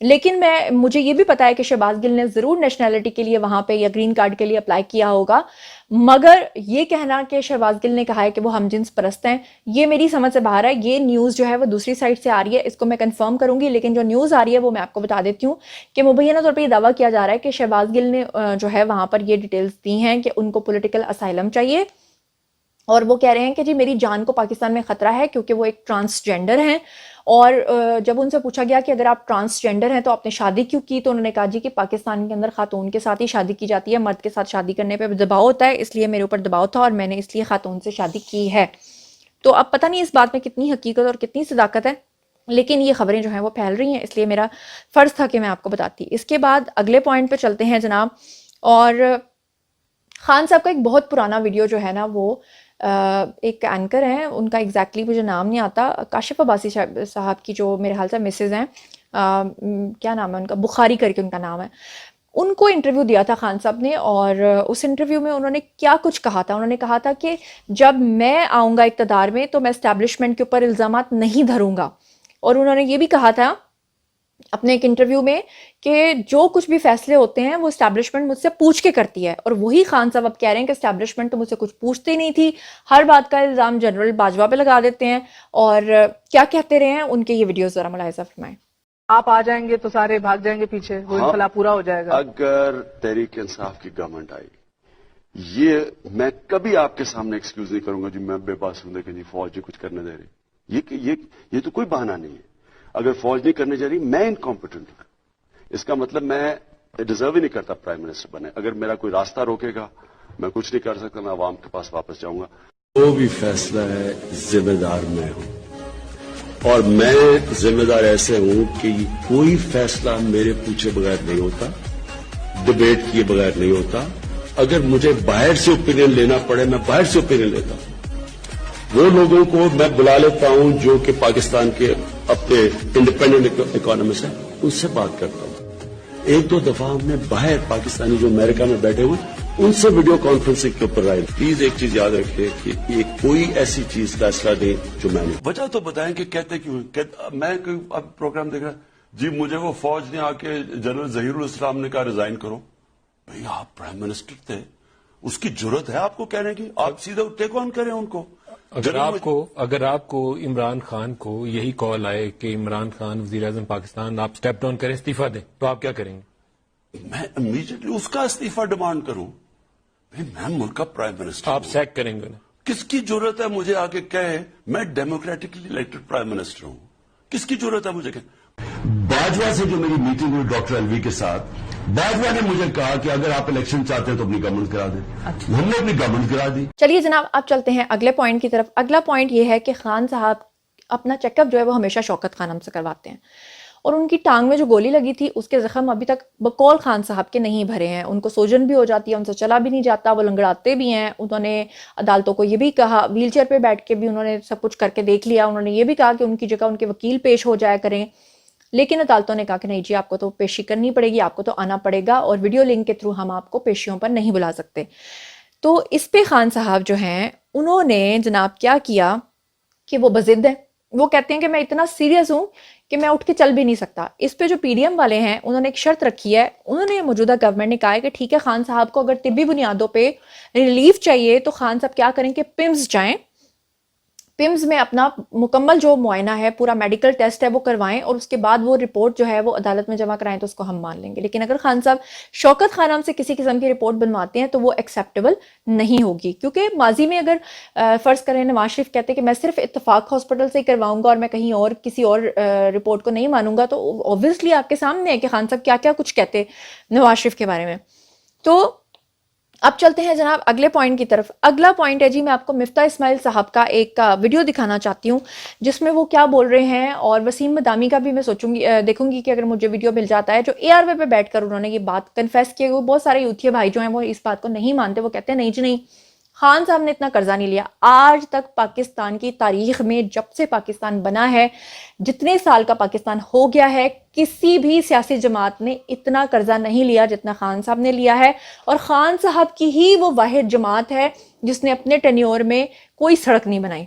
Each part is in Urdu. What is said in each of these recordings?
لیکن مجھے یہ بھی پتا ہے کہ شہباز گل نے ضرور نیشنلٹی کے لیے وہاں پہ یا گرین کارڈ کے لیے اپلائی کیا ہوگا، مگر یہ کہنا کہ شہباز گل نے کہا ہے کہ وہ ہم جنس پرست ہیں، یہ میری سمجھ سے باہر ہے. یہ نیوز جو ہے وہ دوسری سائٹ سے آ رہی ہے، اس کو میں کنفرم کروں گی، لیکن جو نیوز آ رہی ہے وہ میں آپ کو بتا دیتی ہوں کہ مبینہ طور پہ یہ دعویٰ کیا جا رہا ہے کہ شہباز گل نے جو ہے وہاں پر یہ ڈیٹیلز دی ہیں کہ ان کو پولیٹیکل اسائلم چاہیے، اور وہ کہہ رہے ہیں کہ جی میری جان کو پاکستان میں خطرہ ہے کیونکہ وہ ایک ٹرانسجینڈر ہیں. اور جب ان سے پوچھا گیا کہ اگر آپ ٹرانسجینڈر ہیں تو آپ نے شادی کیوں کی، تو انہوں نے کہا جی کہ پاکستان کے اندر خاتون کے ساتھ ہی شادی کی جاتی ہے، مرد کے ساتھ شادی کرنے پہ دباؤ ہوتا ہے، اس لیے میرے اوپر دباؤ تھا اور میں نے اس لیے خاتون سے شادی کی ہے. تو اب پتہ نہیں اس بات میں کتنی حقیقت اور کتنی صداقت ہے، لیکن یہ خبریں جو ہیں وہ پھیل رہی ہیں، اس لیے میرا فرض تھا کہ میں آپ کو بتاتی. اس کے بعد اگلے پوائنٹ پہ چلتے ہیں جناب. اور خان صاحب کا ایک بہت پرانا ویڈیو جو ہے نا، وہ ایک اینکر ہیں، ان کا ایگزیکٹلی مجھے نام نہیں آتا، کاشف عباسی صاحب کی جو میرے خیال سے مسز ہیں، کیا نام ہے ان کا، بخاری کر کے ان کا نام ہے، ان کو انٹرویو دیا تھا خان صاحب نے. اور اس انٹرویو میں انہوں نے کیا کچھ کہا تھا، انہوں نے کہا تھا کہ جب میں آؤں گا اقتدار میں تو میں اسٹیبلشمنٹ کے اوپر الزامات نہیں دھروں گا. اور انہوں نے یہ بھی کہا تھا اپنے ایک انٹرویو میں کہ جو کچھ بھی فیصلے ہوتے ہیں وہ اسٹیبلشمنٹ مجھ سے پوچھ کے کرتی ہے. اور وہی خان صاحب اب کہہ رہے ہیں کہ اسٹیبلشمنٹ تو مجھ سے کچھ پوچھتے ہی نہیں تھی، ہر بات کا الزام جنرل باجوہ پہ لگا دیتے ہیں. اور کیا کہتے رہے ہیں ان کے یہ ویڈیوز ذرا ملاحظہ فرمائیں. آپ آ جائیں گے تو سارے بھاگ جائیں گے پیچھے، وہ انقلاب پورا ہو جائے گا. اگر تحریک انصاف کی گورنمنٹ آئی، یہ میں کبھی آپ کے سامنے ایکسکیوز نہیں کروں گا جی میں بے بس ہوں کہ جی فوج کچھ کرنے دے رہی. یہ تو کوئی بہانہ نہیں ہے. اگر فوج نہیں کرنے جا رہی، میں انکمپیٹنٹ ہوں، اس کا مطلب میں ڈیزرو ہی نہیں کرتا پرائم منسٹر بنے. اگر میرا کوئی راستہ روکے گا میں کچھ نہیں کر سکتا، میں عوام کے پاس واپس جاؤں گا. جو بھی فیصلہ ہے ذمہ دار میں ہوں، اور میں ذمہ دار ایسے ہوں کہ کوئی فیصلہ میرے پوچھے بغیر نہیں ہوتا، ڈبیٹ کیے بغیر نہیں ہوتا. اگر مجھے باہر سے اوپینین لینا پڑے میں باہر سے اوپینین لیتا ہوں. وہ لوگوں کو میں بلا لیتا ہوں جو کہ پاکستان کے اپنے انڈیپینڈنٹ اکانومسٹ ہیں، ان سے بات کرتا ہوں. ایک دو دفعہ ہم نے باہر پاکستانی جو امریکہ میں بیٹھے ہوئے ان سے ویڈیو کانفرنسنگ کے اوپر رائے. پلیز ایک چیز یاد رکھیے کہ یہ کوئی ایسی چیز فیصلہ نہیں جو میں نے وجہ تو بتائیں کہ کہتے کیوں. میں اب پروگرام دیکھ رہا جی مجھے وہ فوج نے آ کے جنرل ظہیر الاسلام نے کہا ریزائن کرو. بھئی آپ پرائم منسٹر تھے، اس کی جرت ہے آپ کو کہنے کی؟ آپ سیدھا ٹیک آن کریں ان کو. اگر آپ کو عمران خان کو یہی کال آئے کہ عمران خان وزیر اعظم پاکستان آپ اسٹیپ ڈاؤن کریں، استعفیٰ دیں، تو آپ کیا کریں گے؟ میں امیڈیٹلی اس کا استعفیٰ ڈیمانڈ کروں. میں ملک کا پرائم منسٹر. آپ سیک کریں گے؟ کس کی ضرورت ہے مجھے آگے کہے میں ڈیموکریٹکلی الیکٹڈ پرائم منسٹر ہوں؟ کس کی ضرورت ہے مجھے کہ باجوہ سے جو میری میٹنگ ہوئی ڈاکٹر الوی کے ساتھ، باجوہ نے مجھے کہا کہ اگر آپ الیکشن چاہتے ہیں تو اپنی گورنمنٹ کرا دیں. ہم نے اپنی گورنمنٹ کرا دی. چلیے جناب اب چلتے ہیں اگلے پوائنٹ کی طرف. اگلا پوائنٹ یہ ہے کہ خان صاحب اپنا چیک اپ جو ہے وہ ہمیشہ شوکت خانم سے کرواتے ہیں، اور ان کی ٹانگ میں جو گولی لگی تھی اس کے زخم ابھی تک بقول خان صاحب کے نہیں بھرے ہیں. ان کو سوجن بھی ہو جاتی ہے، ان سے چلا بھی نہیں جاتا، وہ لنگڑاتے بھی ہیں. انہوں نے عدالتوں کو یہ بھی کہا، ویل چیئر پہ بیٹھ کے بھی انہوں نے سب کچھ کر کے دیکھ لیا. انہوں نے یہ بھی کہا کہ ان کی جگہ ان کے وکیل پیش ہو جایا کریں، لیکن عدالتوں نے کہا کہ نہیں جی آپ کو تو پیشی کرنی پڑے گی، آپ کو تو آنا پڑے گا، اور ویڈیو لنک کے تھرو ہم آپ کو پیشیوں پر نہیں بلا سکتے. تو اس پہ خان صاحب جو ہیں انہوں نے جناب کیا کیا کہ وہ بضد ہیں. وہ کہتے ہیں کہ میں اتنا سیریس ہوں کہ میں اٹھ کے چل بھی نہیں سکتا. اس پہ جو پی ڈی ایم والے ہیں انہوں نے ایک شرط رکھی ہے. انہوں نے موجودہ گورنمنٹ نے کہا ہے کہ ٹھیک ہے خان صاحب کو اگر طبی بنیادوں پہ ریلیف چاہیے تو خان صاحب کیا کریں کہ پمز جائیں، پمز میں اپنا مکمل جو معائنہ ہے، پورا میڈیکل ٹیسٹ ہے وہ کروائیں، اور اس کے بعد وہ رپورٹ جو ہے وہ عدالت میں جمع کرائیں تو اس کو ہم مان لیں گے. لیکن اگر خان صاحب شوکت خانم سے کسی قسم کی رپورٹ بنواتے ہیں تو وہ ایکسیپٹیبل نہیں ہوگی. کیونکہ ماضی میں اگر فرض کریں نواز شریف کہتے کہ میں صرف اتفاق ہاسپٹل سے ہی کرواؤں گا اور میں کہیں اور کسی اور رپورٹ کو نہیں مانوں گا، تو اوبویسلی آپ کے سامنے ہے کہ خان صاحب کیا کیا کچھ کہتے نواز شریف کے بارے میں. تو اب چلتے ہیں جناب اگلے پوائنٹ کی طرف. اگلا پوائنٹ ہے جی میں آپ کو مفتاح اسماعیل صاحب کا ایک ویڈیو دکھانا چاہتی ہوں جس میں وہ کیا بول رہے ہیں، اور وسیم مدامی کا بھی میں سوچوں گی دیکھوں گی کہ اگر مجھے ویڈیو مل جاتا ہے. جو اے آر وے پہ بیٹھ کر انہوں نے یہ بات کنفیس کی. وہ بہت سارے یوتھی بھائی جو ہیں وہ اس بات کو نہیں مانتے، وہ کہتے ہیں نہیں جی نہیں، خان صاحب نے اتنا قرضہ نہیں لیا. آج تک پاکستان کی تاریخ میں جب سے پاکستان بنا ہے، جتنے سال کا پاکستان ہو گیا ہے، کسی بھی سیاسی جماعت نے اتنا قرضہ نہیں لیا جتنا خان صاحب نے لیا ہے. اور خان صاحب کی ہی وہ واحد جماعت ہے جس نے اپنے ٹینیور میں کوئی سڑک نہیں بنائی،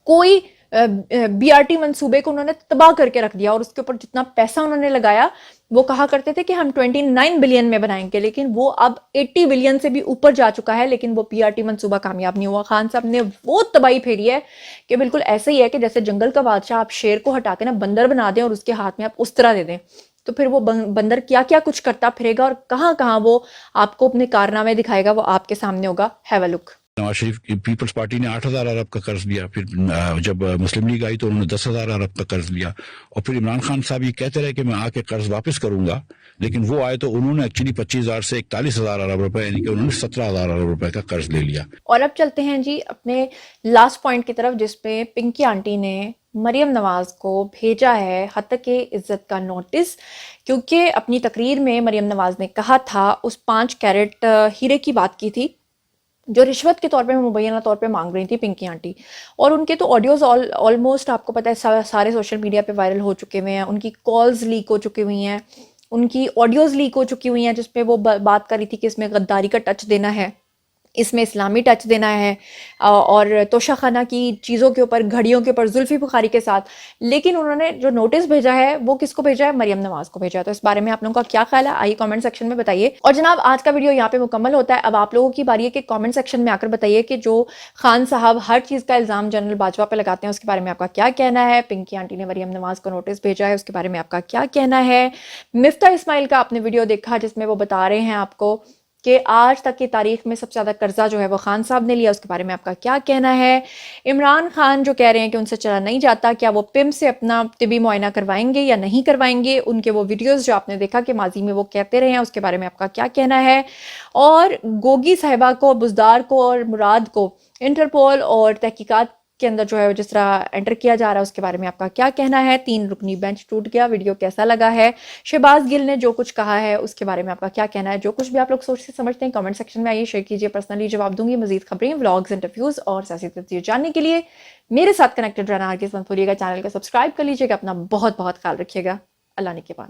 کوئی BRT منصوبے کو انہوں نے تباہ کر کے رکھ دیا اور اس کے اوپر جتنا پیسہ انہوں نے لگایا وہ کہا کرتے تھے کہ ہم 29 بلین میں بنائیں گے، لیکن وہ اب 80 بلین سے بھی اوپر جا چکا ہے، لیکن وہ BRT منصوبہ کامیاب نہیں ہوا۔ خان صاحب نے وہ تباہی پھیری ہے کہ بالکل ایسا ہی ہے کہ جیسے جنگل کا بادشاہ آپ شیر کو ہٹا کے نا بندر بنا دیں اور اس کے ہاتھ میں آپ اسطرہ دے دیں، تو پھر وہ بندر کیا کیا کچھ کرتا پھرے گا اور کہاں کہاں وہ آپ کو اپنے کارنامے دکھائے گا، وہ آپ کے سامنے ہوگا۔ ہیو اے لک۔ نواز شریف کی پیپلز پارٹی نے 8,000 ارب کا قرض لیا، پھر جب مسلم لیگ آئی تو انہوں نے 10,000 ارب کا قرض لیا، اور پھر عمران خان صاحب یہ کہتے رہے کہ میں آ کے قرض واپس کروں گا، لیکن وہ آئے تو انہوں نے ایکچولی 25,000 سے 41,000 ارب روپے یعنی کہ انہوں نے 17,000 ارب روپے کا قرض لے لیا۔ اور اب چلتے ہیں جی اپنے لاسٹ پوائنٹ کی طرف، جس پہ پنکی آنٹی نے مریم نواز کو بھیجا ہے حتیٰ کہ عزت کا نوٹس، کیونکہ اپنی تقریر میں مریم نواز نے کہا تھا، اس 5 کیرٹ ہیرے کی بات کی تھی جو رشوت کے طور پہ مبینہ طور پہ مانگ رہی تھی پنکی آنٹی، اور ان کے تو آڈیوز آلموسٹ آپ کو پتہ ہے سارے سوشل میڈیا پہ وائرل ہو چکے ہوئے ہیں، ان کی کالز لیک ہو چکی ہوئی ہیں، ان کی آڈیوز لیک ہو چکی ہوئی ہیں جس پہ وہ بات کر رہی تھی کہ اس میں غداری کا ٹچ دینا ہے، اس میں اسلامی ٹچ دینا ہے، اور توشہ خانہ کی چیزوں کے اوپر، گھڑیوں کے اوپر زلفی بخاری کے ساتھ، لیکن انہوں نے جو نوٹس بھیجا ہے وہ کس کو بھیجا ہے؟ مریم نواز کو بھیجا ہے۔ تو اس بارے میں آپ لوگوں کا کیا خیال ہے؟ آئیے کامنٹ سیکشن میں بتائیے۔ اور جناب آج کا ویڈیو یہاں پہ مکمل ہوتا ہے، اب آپ لوگوں کی باری ہے کہ کامنٹ سیکشن میں آ کر بتائیے کہ جو خان صاحب ہر چیز کا الزام جنرل باجوہ پہ لگاتے ہیں اس کے بارے میں آپ کا کیا کہنا ہے؟ پنکی آنٹی نے مریم نواز کو نوٹس بھیجا ہے، اس کے بارے میں آپ کا کیا کہنا ہے؟ مفتاح اسماعیل کا آپ نے ویڈیو دیکھا جس میں وہ بتا رہے ہیں آپ کو کہ آج تک کی تاریخ میں سب سے زیادہ قرضہ جو ہے وہ خان صاحب نے لیا، اس کے بارے میں آپ کا کیا کہنا ہے؟ عمران خان جو کہہ رہے ہیں کہ ان سے چلا نہیں جاتا، کیا وہ پم سے اپنا طبی معائنہ کروائیں گے یا نہیں کروائیں گے؟ ان کے وہ ویڈیوز جو آپ نے دیکھا کہ ماضی میں وہ کہتے رہے ہیں، اس کے بارے میں آپ کا کیا کہنا ہے؟ اور گوگی صاحبہ کو، بزدار کو اور مراد کو انٹرپول اور تحقیقات کے اندر جو ہے جس طرح انٹر کیا جا رہا ہے، اس کے بارے میں آپ کا کیا کہنا ہے؟ 3 رکنی بینچ ٹوٹ گیا، ویڈیو کیسا لگا ہے؟ شہباز گل نے جو کچھ کہا ہے اس کے بارے میں آپ کا کیا کہنا ہے؟ جو کچھ بھی آپ لوگ سوچتے سمجھتے ہیں کامنٹ سیکشن میں آئیے، شیئر کیجیے، پرسنلی جواب دوں گی۔ مزید خبریں، ولاگز، انٹرویوز اور سیاسی تجزیے جاننے کے لیے میرے ساتھ کنیکٹڈ رہنا ہرگز مت بھولیے گا۔ چینل کو سبسکرائب کر لیجیے گا، اپنا بہت بہت خیال رکھیے گا۔ اللہ نگہبان۔